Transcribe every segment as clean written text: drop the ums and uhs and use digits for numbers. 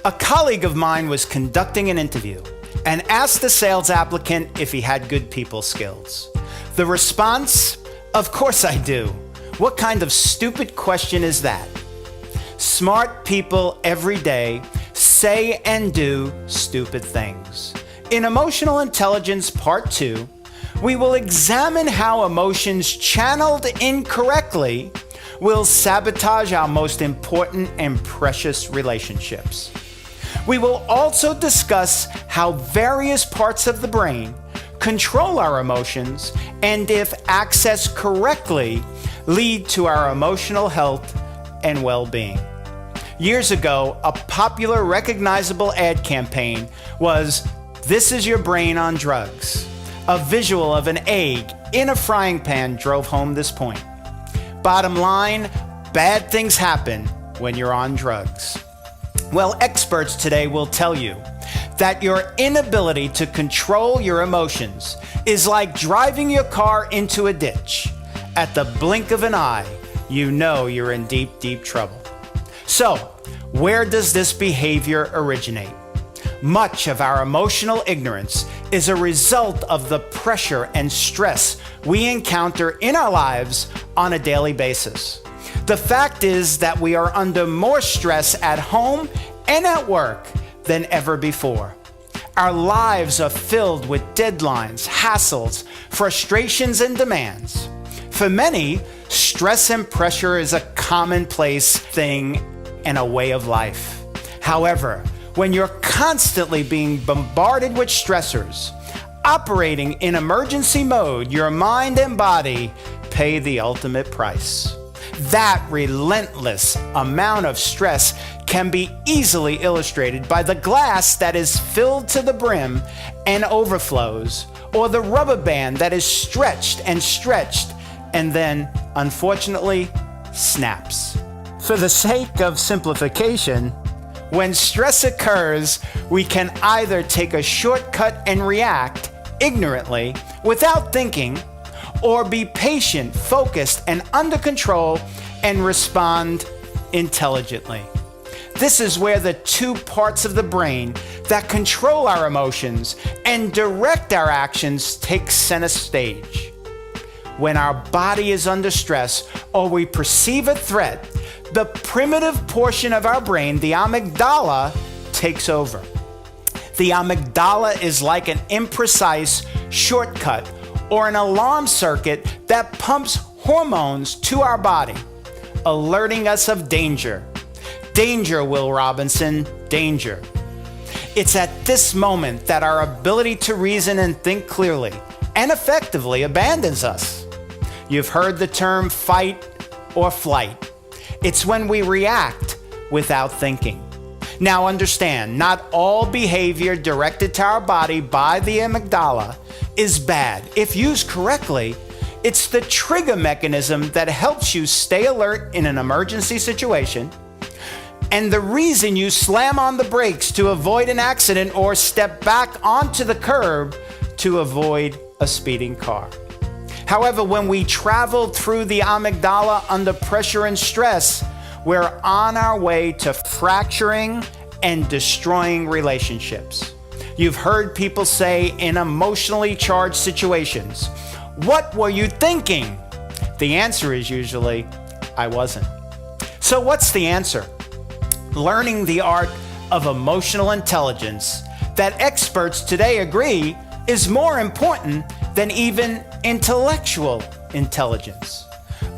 A colleague of mine was conducting an interview and asked the sales applicant if he had good people skills. The response, "Of course I do. What kind of stupid question is that?" Smart people every day say and do stupid things. In Emotional Intelligence Part 2, we will examine how emotions channeled incorrectly will sabotage our most important and precious relationships. We will also discuss how various parts of the brain control our emotions and, if accessed correctly, lead to our emotional health and well-being. Years ago, a popular recognizable ad campaign was "This is your brain on drugs." A visual of an egg in a frying pan drove home this point. Bottom line, bad things happen when you're on drugs. Well, experts today will tell you that your inability to control your emotions is like driving your car into a ditch. At the blink of an eye, you know you're in deep, deep trouble. So, where does this behavior originate? Much of our emotional ignorance is a result of the pressure and stress we encounter in our lives on a daily basis. The fact is that we are under more stress at home and at work than ever before. Our lives are filled with deadlines, hassles, frustrations, and demands. For many, stress and pressure is a commonplace thing and a way of life. However, when you're constantly being bombarded with stressors, operating in emergency mode, your mind and body pay the ultimate price. That relentless amount of stress can be easily illustrated by the glass that is filled to the brim and overflows, or the rubber band that is stretched and then, unfortunately, snaps. For the sake of simplification, when stress occurs, we can either take a shortcut and react ignorantly without thinking, or be patient, focused, and under control and respond intelligently. This is where the two parts of the brain that control our emotions and direct our actions take center stage. When our body is under stress or we perceive a threat, the primitive portion of our brain, the amygdala, takes over. The amygdala is like an imprecise shortcut or an alarm circuit that pumps hormones to our body, alerting us of danger. Danger, Will Robinson, danger. It's at this moment that our ability to reason and think clearly and effectively abandons us. You've heard the term fight or flight. It's when we react without thinking. Now understand, not all behavior directed to our body by the amygdala is bad. If used correctly, it's the trigger mechanism that helps you stay alert in an emergency situation, and the reason you slam on the brakes to avoid an accident or step back onto the curb to avoid a speeding car. However, when we travel through the amygdala under pressure and stress, we're on our way to fracturing and destroying relationships. You've heard people say in emotionally charged situations, "What were you thinking?" The answer is usually, "I wasn't." So what's the answer? Learning the art of emotional intelligence that experts today agree is more important than even intellectual intelligence.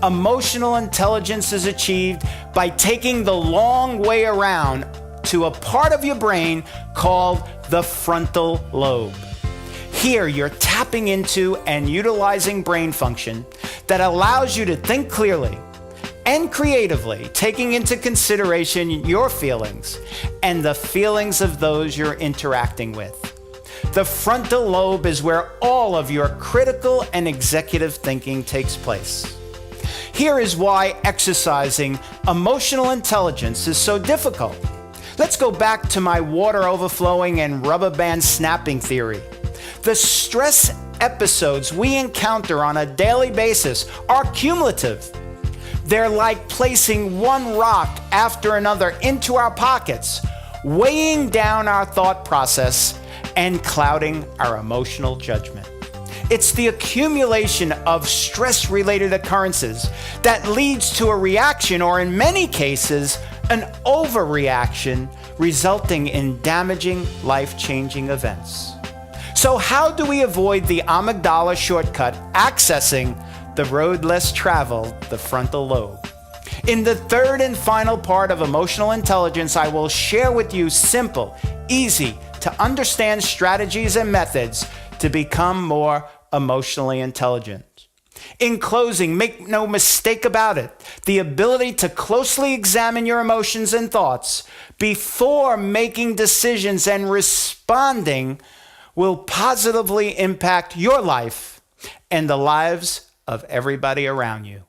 Emotional intelligence is achieved by taking the long way around to a part of your brain called the frontal lobe. Here, you're tapping into and utilizing brain function that allows you to think clearly and creatively, taking into consideration your feelings and the feelings of those you're interacting with. The frontal lobe is where all of your critical and executive thinking takes place. Here is why exercising emotional intelligence is so difficult. Let's go back to my water overflowing and rubber band snapping theory. The stress episodes we encounter on a daily basis are cumulative. They're like placing one rock after another into our pockets, weighing down our thought process and clouding our emotional judgment. It's the accumulation of stress-related occurrences that leads to a reaction, or in many cases, an overreaction, resulting in damaging, life-changing events. So how do we avoid the amygdala shortcut accessing the road less traveled, the frontal lobe? In the third and final part of Emotional Intelligence, I will share with you simple, easy to understand strategies and methods to become more emotionally intelligent. In closing, make no mistake about it, the ability to closely examine your emotions and thoughts before making decisions and responding will positively impact your life and the lives of everybody around you.